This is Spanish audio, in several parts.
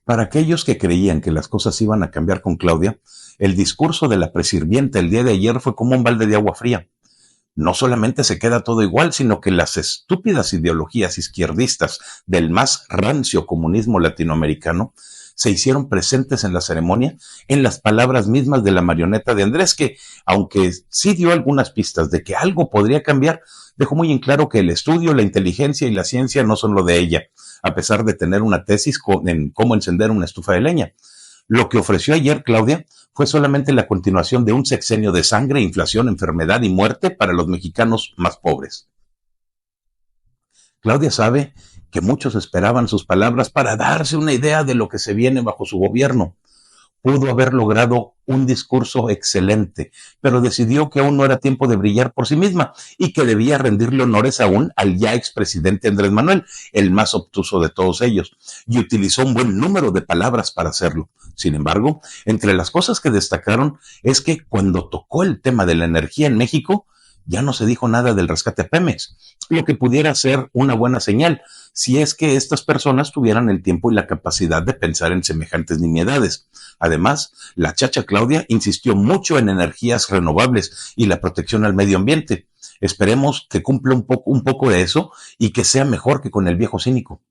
Para aquellos que creían que las cosas iban a cambiar con Claudia, el discurso de la presirvienta el día de ayer fue como un balde de agua fría. No solamente se queda todo igual, sino que las estúpidas ideologías izquierdistas del más rancio comunismo latinoamericano se hicieron presentes en la ceremonia en las palabras mismas de la marioneta de Andrés, que, aunque sí dio algunas pistas de que algo podría cambiar, dejó muy en claro que el estudio, la inteligencia y la ciencia no son lo de ella, a pesar de tener una tesis en cómo encender una estufa de leña. Lo que ofreció ayer Claudia fue solamente la continuación de un sexenio de sangre, inflación, enfermedad y muerte para los mexicanos más pobres. Claudia sabe que muchos esperaban sus palabras para darse una idea de lo que se viene bajo su gobierno. Pudo haber logrado un discurso excelente, pero decidió que aún no era tiempo de brillar por sí misma y que debía rendirle honores aún al ya expresidente Andrés Manuel, el más obtuso de todos ellos, y utilizó un buen número de palabras para hacerlo. Sin embargo, entre las cosas que destacaron es que cuando tocó el tema de la energía en México, ya no se dijo nada del rescate a Pemex, lo que pudiera ser una buena señal si es que estas personas tuvieran el tiempo y la capacidad de pensar en semejantes nimiedades. Además, la chacha Claudia insistió mucho en energías renovables y la protección al medio ambiente. Esperemos que cumpla un poco de eso y que sea mejor que con el viejo cínico.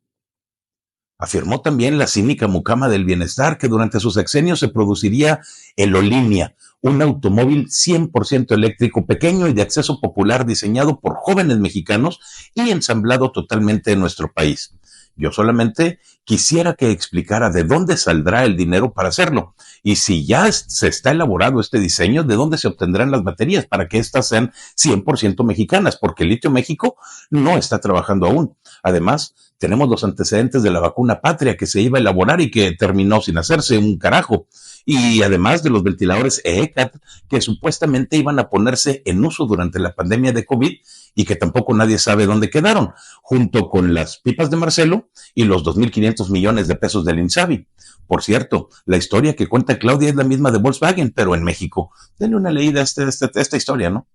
Afirmó también la cínica mucama del bienestar que durante su sexenio se produciría el Olinia, un automóvil 100% eléctrico, pequeño y de acceso popular, diseñado por jóvenes mexicanos y ensamblado totalmente en nuestro país. Yo solamente quisiera que explicara de dónde saldrá el dinero para hacerlo y si ya se está elaborado este diseño, de dónde se obtendrán las baterías para que éstas sean 100% mexicanas, porque Litio México no está trabajando aún. Además, tenemos los antecedentes de la vacuna patria que se iba a elaborar y que terminó sin hacerse un carajo. Y además de los ventiladores EECAT que supuestamente iban a ponerse en uso durante la pandemia de COVID y que tampoco nadie sabe dónde quedaron, junto con las pipas de Marcelo y los 2.500 millones de pesos del INSABI. Por cierto, la historia que cuenta Claudia es la misma de Volkswagen, pero en México. Denle una leída a esta historia, ¿no?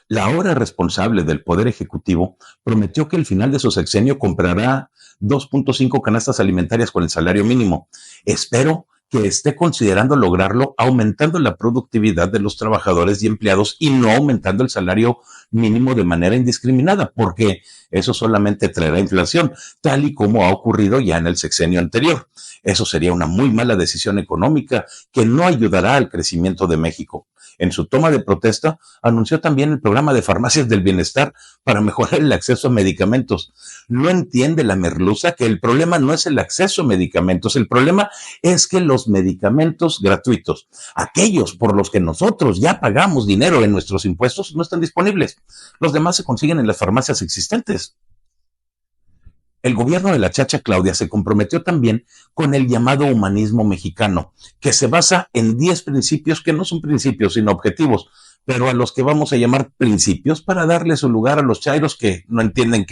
La ahora responsable del Poder Ejecutivo prometió que al final de su sexenio comprará 2.5 canastas alimentarias con el salario mínimo. Espero que esté considerando lograrlo aumentando la productividad de los trabajadores y empleados y no aumentando el salario mínimo de manera indiscriminada, porque eso solamente traerá inflación, tal y como ha ocurrido ya en el sexenio anterior. Eso sería una muy mala decisión económica que no ayudará al crecimiento de México. En su toma de protesta, anunció también el programa de farmacias del bienestar para mejorar el acceso a medicamentos. No entiende la merluza que el problema no es el acceso a medicamentos, el problema es que los medicamentos gratuitos, aquellos por los que nosotros ya pagamos dinero en nuestros impuestos, no están disponibles. Los demás se consiguen en las farmacias existentes. El gobierno de la chacha Claudia se comprometió también con el llamado humanismo mexicano, que se basa en 10 principios que no son principios, sino objetivos, pero a los que vamos a llamar principios para darle su lugar a los chairos que no entienden.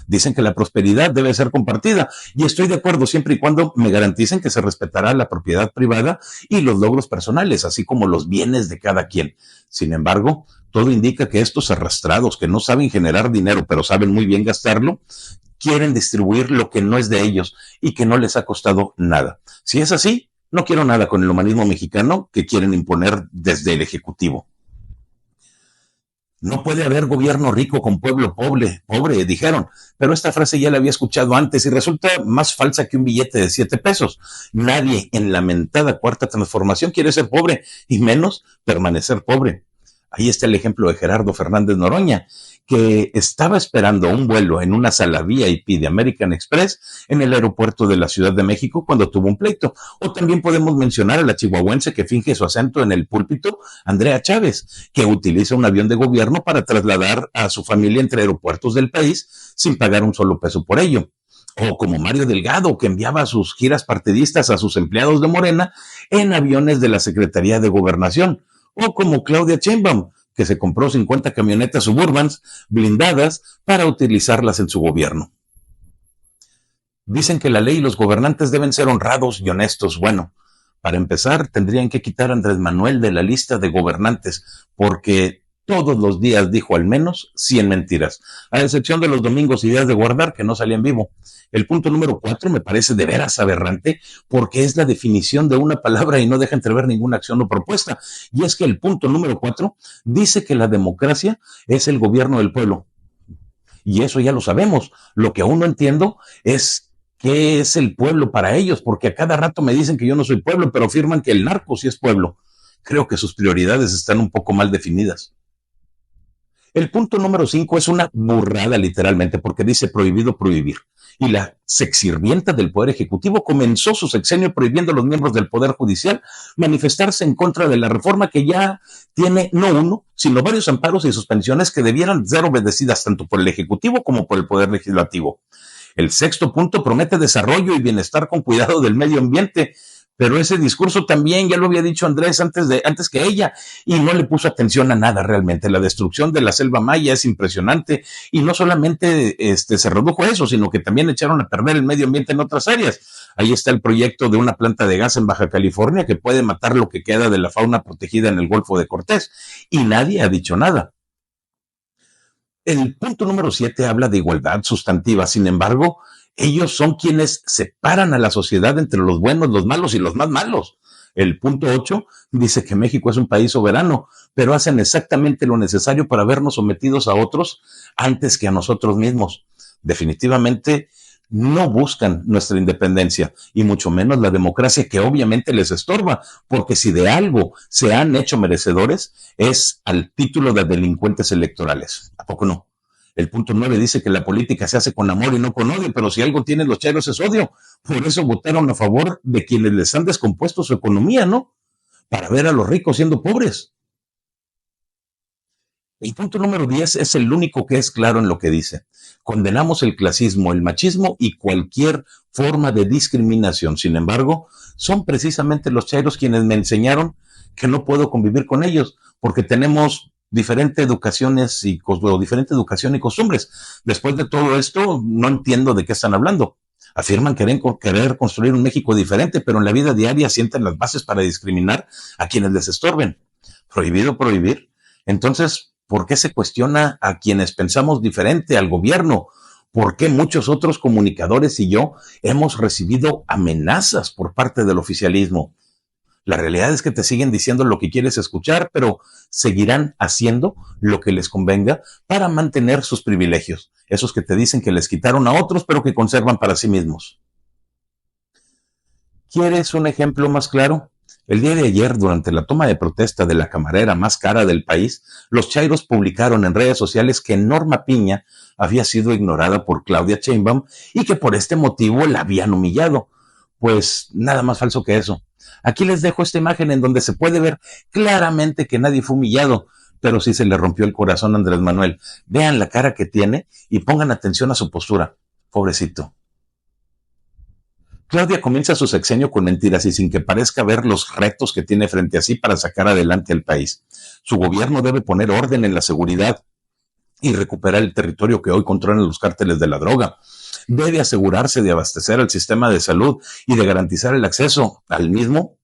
Dicen que la prosperidad debe ser compartida y estoy de acuerdo siempre y cuando me garanticen que se respetará la propiedad privada y los logros personales, así como los bienes de cada quien. Sin embargo, todo indica que estos arrastrados que no saben generar dinero, pero saben muy bien gastarlo, quieren distribuir lo que no es de ellos y que no les ha costado nada. Si es así, no quiero nada con el humanismo mexicano que quieren imponer desde el Ejecutivo. No puede haber gobierno rico con pueblo pobre, dijeron, pero esta frase ya la había escuchado antes y resulta más falsa que un billete de 7 pesos. Nadie en la mentada cuarta transformación quiere ser pobre y menos permanecer pobre. Ahí está el ejemplo de Gerardo Fernández Noroña, que estaba esperando un vuelo en una sala VIP de American Express en el aeropuerto de la Ciudad de México cuando tuvo un pleito. O también podemos mencionar a la chihuahuense que finge su acento en el púlpito, Andrea Chávez, que utiliza un avión de gobierno para trasladar a su familia entre aeropuertos del país sin pagar un solo peso por ello. O como Mario Delgado, que enviaba sus giras partidistas a sus empleados de Morena en aviones de la Secretaría de Gobernación. O como Claudia Sheinbaum, que se compró 50 camionetas Suburbans blindadas para utilizarlas en su gobierno. Dicen que la ley y los gobernantes deben ser honrados y honestos. Bueno, para empezar, tendrían que quitar a Andrés Manuel de la lista de gobernantes, porque Todos los días dijo al menos 100 mentiras, a excepción de los domingos y días de guardar que no salían vivo. El punto número 4 me parece de veras aberrante porque es la definición de una palabra y no deja entrever ninguna acción o propuesta. Y es que el punto número 4 dice que la democracia es el gobierno del pueblo. Y eso ya lo sabemos. Lo que aún no entiendo es qué es el pueblo para ellos, porque a cada rato me dicen que yo no soy pueblo, pero afirman que el narco sí es pueblo. Creo que sus prioridades están un poco mal definidas. El punto número 5 es una burrada literalmente porque dice prohibido prohibir. Y la sexsirvienta del Poder Ejecutivo comenzó su sexenio prohibiendo a los miembros del Poder Judicial manifestarse en contra de la reforma que ya tiene no uno, sino varios amparos y suspensiones que debieran ser obedecidas tanto por el Ejecutivo como por el Poder Legislativo. El sexto punto promete desarrollo y bienestar con cuidado del medio ambiente, pero ese discurso también ya lo había dicho Andrés antes que ella y no le puso atención a nada realmente. La destrucción de la selva maya es impresionante y no solamente se redujo a eso, sino que también echaron a perder el medio ambiente en otras áreas. Ahí está el proyecto de una planta de gas en Baja California que puede matar lo que queda de la fauna protegida en el Golfo de Cortés y nadie ha dicho nada. El punto número 7 habla de igualdad sustantiva, sin embargo, ellos son quienes separan a la sociedad entre los buenos, los malos y los más malos. El punto 8 dice que México es un país soberano, pero hacen exactamente lo necesario para vernos sometidos a otros antes que a nosotros mismos. Definitivamente no buscan nuestra independencia y mucho menos la democracia que obviamente les estorba, porque si de algo se han hecho merecedores es al título de delincuentes electorales. ¿A poco no? El punto 9 dice que la política se hace con amor y no con odio, pero si algo tienen los chairos es odio. Por eso votaron a favor de quienes les han descompuesto su economía, ¿no? Para ver a los ricos siendo pobres. El punto número 10 es el único que es claro en lo que dice. Condenamos el clasismo, el machismo y cualquier forma de discriminación. Sin embargo, son precisamente los chairos quienes me enseñaron que no puedo convivir con ellos porque tenemos diferente educación y costumbres. Después de todo esto, no entiendo de qué están hablando. Afirman querer construir un México diferente, pero en la vida diaria sienten las bases para discriminar a quienes les estorben. ¿Prohibido prohibir? Entonces, ¿por qué se cuestiona a quienes pensamos diferente, al gobierno? ¿Por qué muchos otros comunicadores y yo hemos recibido amenazas por parte del oficialismo? La realidad es que te siguen diciendo lo que quieres escuchar, pero seguirán haciendo lo que les convenga para mantener sus privilegios. Esos que te dicen que les quitaron a otros, pero que conservan para sí mismos. ¿Quieres un ejemplo más claro? El día de ayer, durante la toma de protesta de la camarera más cara del país, los chairos publicaron en redes sociales que Norma Piña había sido ignorada por Claudia Sheinbaum y que por este motivo la habían humillado. Pues nada más falso que eso. Aquí les dejo esta imagen en donde se puede ver claramente que nadie fue humillado, pero sí se le rompió el corazón a Andrés Manuel. Vean la cara que tiene y pongan atención a su postura. Pobrecito. Claudia comienza su sexenio con mentiras y sin que parezca ver los retos que tiene frente a sí para sacar adelante al país. Su gobierno debe poner orden en la seguridad y recuperar el territorio que hoy controlan los cárteles de la droga. Debe asegurarse de abastecer al sistema de salud y de garantizar el acceso al mismo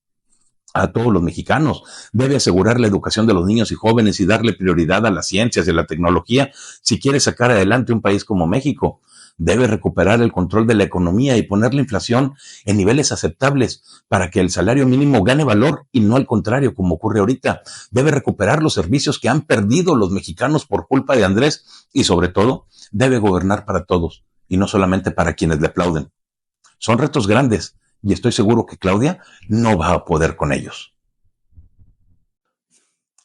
a todos los mexicanos. Debe asegurar la educación de los niños y jóvenes y darle prioridad a las ciencias y a la tecnología si quiere sacar adelante un país como México. Debe recuperar el control de la economía y poner la inflación en niveles aceptables para que el salario mínimo gane valor y no al contrario, como ocurre ahorita. Debe recuperar los servicios que han perdido los mexicanos por culpa de Andrés y, sobre todo, debe gobernar para todos y no solamente para quienes le aplauden. Son retos grandes y estoy seguro que Claudia no va a poder con ellos.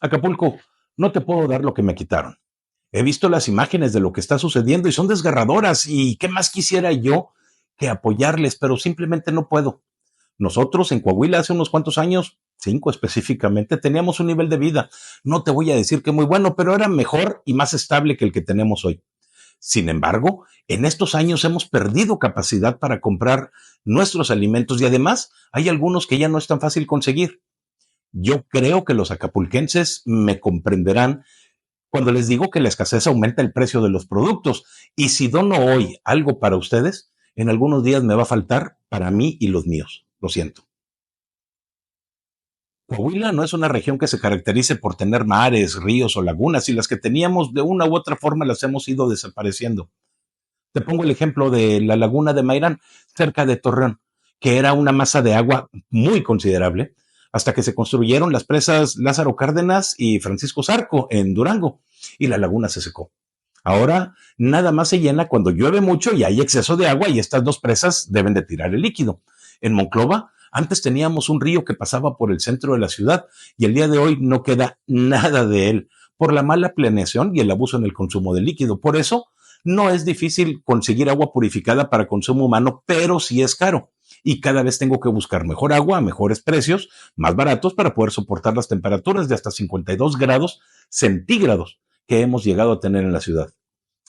Acapulco, no te puedo dar lo que me quitaron. He visto las imágenes de lo que está sucediendo y son desgarradoras y qué más quisiera yo que apoyarles, pero simplemente no puedo. Nosotros en Coahuila hace unos cuantos años, 5 específicamente, teníamos un nivel de vida. No te voy a decir que muy bueno, pero era mejor y más estable que el que tenemos hoy. Sin embargo, en estos años hemos perdido capacidad para comprar nuestros alimentos y además hay algunos que ya no es tan fácil conseguir. Yo creo que los acapulquenses me comprenderán cuando les digo que la escasez aumenta el precio de los productos y si dono hoy algo para ustedes, en algunos días me va a faltar para mí y los míos. Lo siento. Coahuila no es una región que se caracterice por tener mares, ríos o lagunas, y las que teníamos de una u otra forma las hemos ido desapareciendo. Te pongo el ejemplo de la laguna de Mairán, cerca de Torreón, que era una masa de agua muy considerable, hasta que se construyeron las presas Lázaro Cárdenas y Francisco Zarco en Durango, y la laguna se secó. Ahora nada más se llena cuando llueve mucho y hay exceso de agua y estas dos presas deben de tirar el líquido. En Monclova antes teníamos un río que pasaba por el centro de la ciudad y el día de hoy no queda nada de él por la mala planeación y el abuso en el consumo de líquido. Por eso no es difícil conseguir agua purificada para consumo humano, pero sí es caro. Y cada vez tengo que buscar mejor agua a mejores precios, más baratos, para poder soportar las temperaturas de hasta 52 grados centígrados que hemos llegado a tener en la ciudad.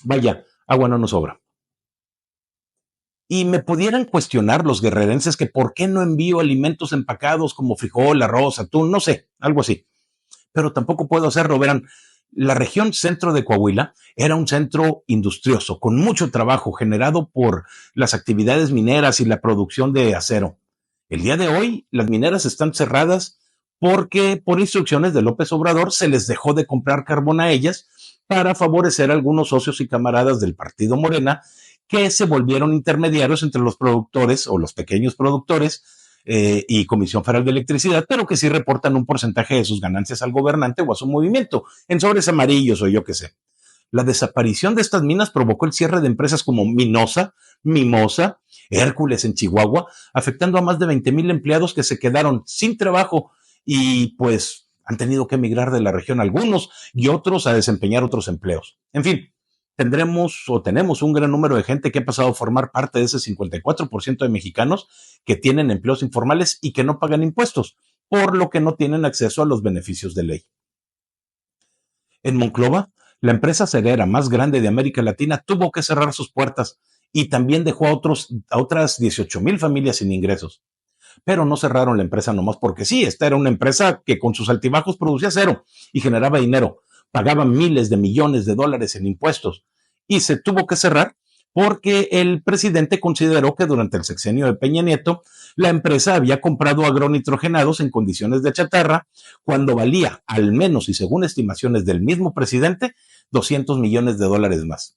Vaya, agua no nos sobra. Y me pudieran cuestionar los guerrerenses que por qué no envío alimentos empacados como frijol, arroz, atún, no sé, algo así. Pero tampoco puedo hacerlo. Verán, la región centro de Coahuila era un centro industrioso, con mucho trabajo generado por las actividades mineras y la producción de acero. El día de hoy, las mineras están cerradas porque por instrucciones de López Obrador se les dejó de comprar carbón a ellas para favorecer a algunos socios y camaradas del partido Morena que se volvieron intermediarios entre los productores o los pequeños productores y Comisión Federal de Electricidad, pero que sí reportan un porcentaje de sus ganancias al gobernante o a su movimiento, en sobres amarillos o yo qué sé. La desaparición de estas minas provocó el cierre de empresas como Minosa, Mimosa, Hércules en Chihuahua, afectando a más de 20,000 empleados que se quedaron sin trabajo y pues han tenido que emigrar de la región algunos y otros a desempeñar otros empleos. En fin, tenemos un gran número de gente que ha pasado a formar parte de ese 54% de mexicanos que tienen empleos informales y que no pagan impuestos, por lo que no tienen acceso a los beneficios de ley. En Monclova, la empresa cerera más grande de América Latina tuvo que cerrar sus puertas y también dejó a otras 18,000 familias sin ingresos. Pero no cerraron la empresa nomás porque sí, esta era una empresa que con sus altibajos producía cero y generaba dinero, pagaba miles de millones de dólares en impuestos y se tuvo que cerrar porque el presidente consideró que durante el sexenio de Peña Nieto la empresa había comprado agronitrogenados en condiciones de chatarra cuando valía, al menos y según estimaciones del mismo presidente, 200 millones de dólares más.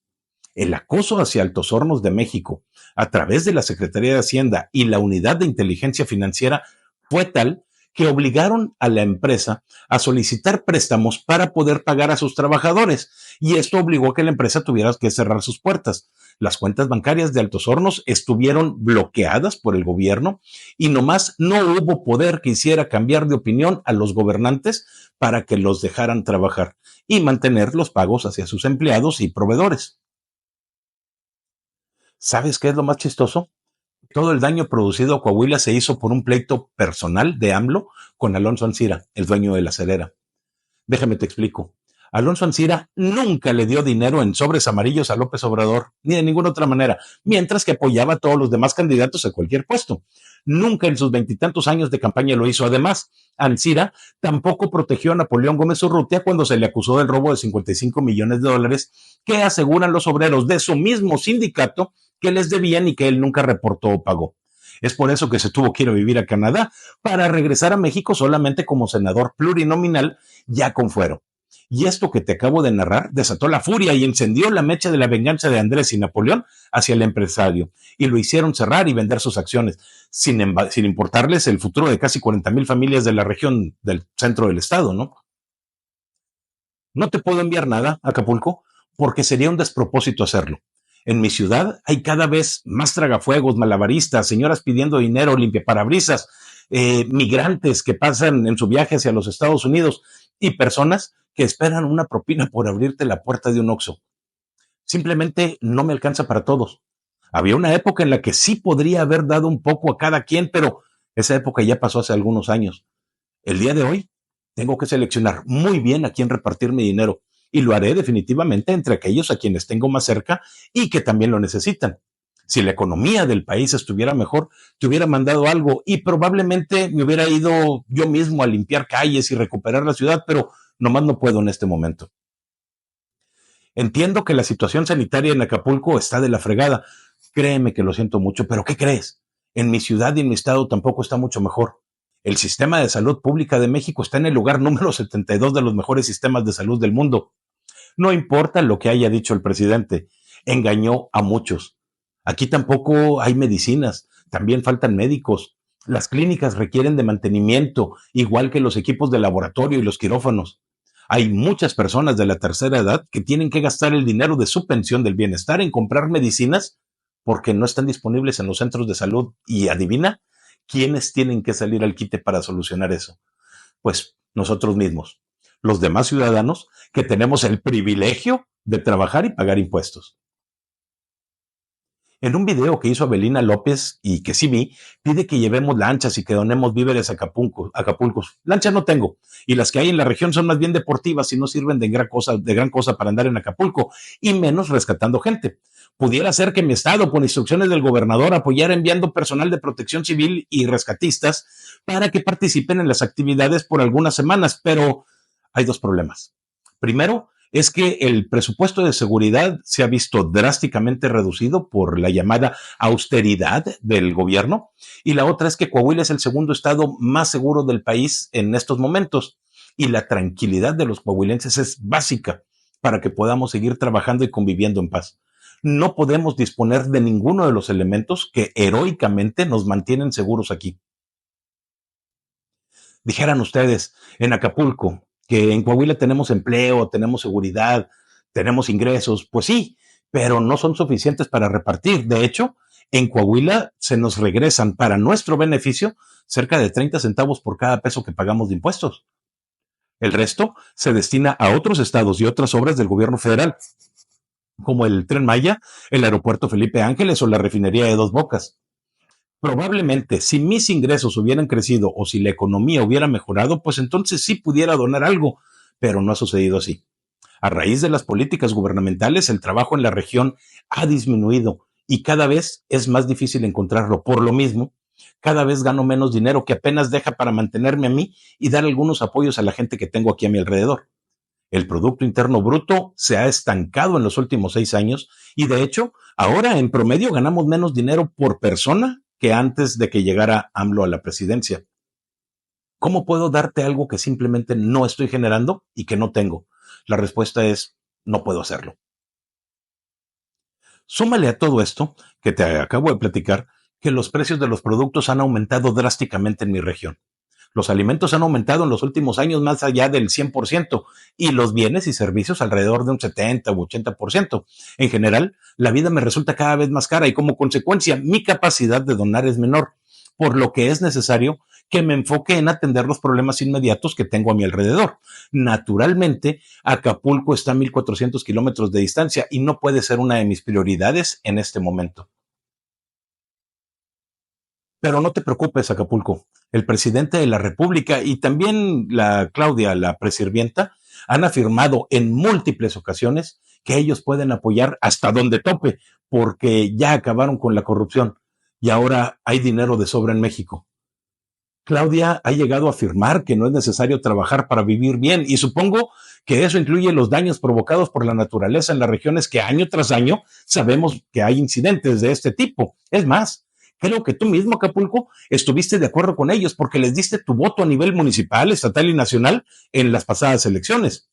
El acoso hacia Altos Hornos de México a través de la Secretaría de Hacienda y la Unidad de Inteligencia Financiera fue tal que obligaron a la empresa a solicitar préstamos para poder pagar a sus trabajadores y esto obligó a que la empresa tuviera que cerrar sus puertas. Las cuentas bancarias de Altos Hornos estuvieron bloqueadas por el gobierno y nomás no hubo poder que hiciera cambiar de opinión a los gobernantes para que los dejaran trabajar y mantener los pagos hacia sus empleados y proveedores. ¿Sabes qué es lo más chistoso? Todo el daño producido a Coahuila se hizo por un pleito personal de AMLO con Alonso Ancira, el dueño de la acerera. Déjame te explico. Alonso Ancira nunca le dio dinero en sobres amarillos a López Obrador, ni de ninguna otra manera, mientras que apoyaba a todos los demás candidatos a cualquier puesto. Nunca en sus 20 años de campaña lo hizo. Además, Ancira tampoco protegió a Napoleón Gómez Urrutia cuando se le acusó del robo de 55 millones de dólares que aseguran los obreros de su mismo sindicato que les debían y que él nunca reportó o pagó. Es por eso que se tuvo que ir a vivir a Canadá para regresar a México solamente como senador plurinominal ya con fuero. Y esto que te acabo de narrar desató la furia y encendió la mecha de la venganza de Andrés y Napoleón hacia el empresario y lo hicieron cerrar y vender sus acciones, sin importarles el futuro de casi 40,000 familias de la región del centro del estado, ¿no? No te puedo enviar nada a Acapulco porque sería un despropósito hacerlo. En mi ciudad hay cada vez más tragafuegos, malabaristas, señoras pidiendo dinero, limpiaparabrisas, migrantes que pasan en su viaje hacia los Estados Unidos y personas que esperan una propina por abrirte la puerta de un Oxxo. Simplemente no me alcanza para todos. Había una época en la que sí podría haber dado un poco a cada quien, pero esa época ya pasó hace algunos años. El día de hoy tengo que seleccionar muy bien a quién repartir mi dinero y lo haré definitivamente entre aquellos a quienes tengo más cerca y que también lo necesitan. Si la economía del país estuviera mejor, te hubiera mandado algo y probablemente me hubiera ido yo mismo a limpiar calles y recuperar la ciudad, pero nomás no puedo en este momento. Entiendo que la situación sanitaria en Acapulco está de la fregada. Créeme que lo siento mucho, pero ¿qué crees? En mi ciudad y en mi estado tampoco está mucho mejor. El sistema de salud pública de México está en el lugar número 72 de los mejores sistemas de salud del mundo. No importa lo que haya dicho el presidente, engañó a muchos. Aquí tampoco hay medicinas, también faltan médicos. Las clínicas requieren de mantenimiento, igual que los equipos de laboratorio y los quirófanos. Hay muchas personas de la tercera edad que tienen que gastar el dinero de su pensión del bienestar en comprar medicinas porque no están disponibles en los centros de salud. Y adivina, ¿quiénes tienen que salir al quite para solucionar eso? Pues nosotros mismos, los demás ciudadanos que tenemos el privilegio de trabajar y pagar impuestos. En un video que hizo Abelina López y que sí vi, pide que llevemos lanchas y que donemos víveres a Acapulco. Lanchas no tengo, y las que hay en la región son más bien deportivas y no sirven de gran cosa para andar en Acapulco, y menos rescatando gente. Pudiera ser que mi estado, por instrucciones del gobernador, apoyara enviando personal de protección civil y rescatistas para que participen en las actividades por algunas semanas, pero hay dos problemas. Primero, es que el presupuesto de seguridad se ha visto drásticamente reducido por la llamada austeridad del gobierno, y la otra es que Coahuila es el segundo estado más seguro del país en estos momentos, y la tranquilidad de los coahuilenses es básica para que podamos seguir trabajando y conviviendo en paz. No podemos disponer de ninguno de los elementos que heroicamente nos mantienen seguros aquí. Dijeran ustedes, en Acapulco, que en Coahuila tenemos empleo, tenemos seguridad, tenemos ingresos, pues sí, pero no son suficientes para repartir. De hecho, en Coahuila se nos regresan para nuestro beneficio cerca de 30 centavos por cada peso que pagamos de impuestos. El resto se destina a otros estados y otras obras del gobierno federal, como el Tren Maya, el aeropuerto Felipe Ángeles o la refinería de Dos Bocas. Probablemente, si mis ingresos hubieran crecido o si la economía hubiera mejorado, pues entonces sí pudiera donar algo, pero no ha sucedido así. A raíz de las políticas gubernamentales, el trabajo en la región ha disminuido y cada vez es más difícil encontrarlo. Por lo mismo, cada vez gano menos dinero que apenas deja para mantenerme a mí y dar algunos apoyos a la gente que tengo aquí a mi alrededor. El Producto Interno Bruto se ha estancado en los últimos 6 años y de hecho, ahora en promedio ganamos menos dinero por persona que antes de que llegara AMLO a la presidencia. ¿Cómo puedo darte algo que simplemente no estoy generando y que no tengo? La respuesta es, no puedo hacerlo. Súmale a todo esto, que te acabo de platicar, que los precios de los productos han aumentado drásticamente en mi región. Los alimentos han aumentado en los últimos años más allá del 100% y los bienes y servicios alrededor de un 70 u 80%. En general, la vida me resulta cada vez más cara y como consecuencia mi capacidad de donar es menor, por lo que es necesario que me enfoque en atender los problemas inmediatos que tengo a mi alrededor. Naturalmente, Acapulco está a 1,400 kilómetros de distancia y no puede ser una de mis prioridades en este momento. Pero no te preocupes, Acapulco. El presidente de la República y también la Claudia, la presirvienta, han afirmado en múltiples ocasiones que ellos pueden apoyar hasta donde tope, porque ya acabaron con la corrupción y ahora hay dinero de sobra en México. Claudia ha llegado a afirmar que no es necesario trabajar para vivir bien y supongo que eso incluye los daños provocados por la naturaleza en las regiones que año tras año sabemos que hay incidentes de este tipo. Es más, creo que tú mismo, Acapulco, estuviste de acuerdo con ellos porque les diste tu voto a nivel municipal, estatal y nacional en las pasadas elecciones.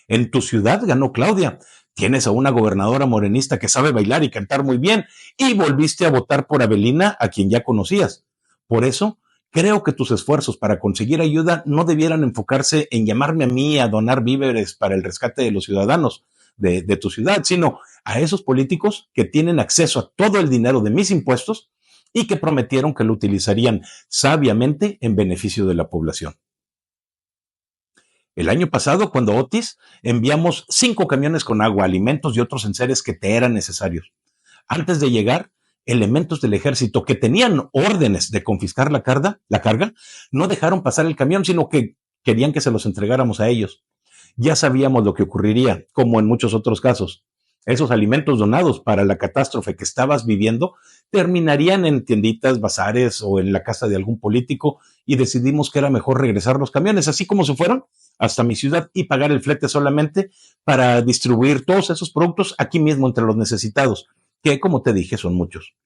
En tu ciudad ganó Claudia. Tienes a una gobernadora morenista que sabe bailar y cantar muy bien y volviste a votar por Abelina, a quien ya conocías. Por eso, creo que tus esfuerzos para conseguir ayuda no debieran enfocarse en llamarme a mí a donar víveres para el rescate de los ciudadanos de tu ciudad, sino a esos políticos que tienen acceso a todo el dinero de mis impuestos y que prometieron que lo utilizarían sabiamente en beneficio de la población. El año pasado, cuando Otis, enviamos 5 camiones con agua, alimentos y otros enseres que te eran necesarios. Antes de llegar, elementos del ejército que tenían órdenes de confiscar la carga, no dejaron pasar el camión, sino que querían que se los entregáramos a ellos. Ya sabíamos lo que ocurriría, como en muchos otros casos. Esos alimentos donados para la catástrofe que estabas viviendo terminarían en tienditas, bazares o en la casa de algún político y decidimos que era mejor regresar los camiones, así como se fueron, hasta mi ciudad y pagar el flete solamente para distribuir todos esos productos aquí mismo entre los necesitados, que como te dije son muchos.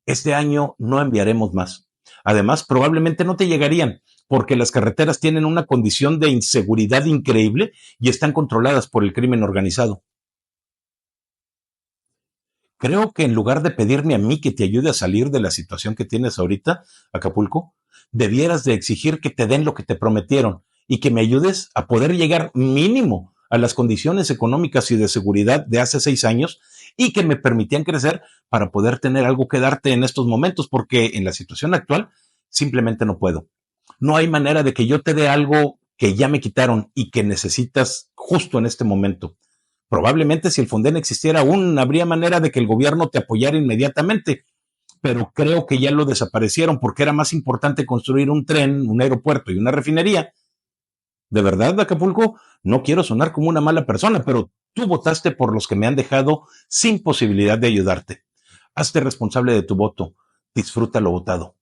Este año no enviaremos más. Además, probablemente no te llegarían, porque las carreteras tienen una condición de inseguridad increíble y están controladas por el crimen organizado. Creo que en lugar de pedirme a mí que te ayude a salir de la situación que tienes ahorita, Acapulco, debieras de exigir que te den lo que te prometieron y que me ayudes a poder llegar mínimo a las condiciones económicas y de seguridad de hace 6 años y que me permitían crecer para poder tener algo que darte en estos momentos, porque en la situación actual simplemente no puedo. No hay manera de que yo te dé algo que ya me quitaron y que necesitas justo en este momento. Probablemente si el Fonden existiera aún, habría manera de que el gobierno te apoyara inmediatamente, pero creo que ya lo desaparecieron porque era más importante construir un tren, un aeropuerto y una refinería. De verdad, Acapulco, no quiero sonar como una mala persona, pero tú votaste por los que me han dejado sin posibilidad de ayudarte. Hazte responsable de tu voto. Disfruta lo votado.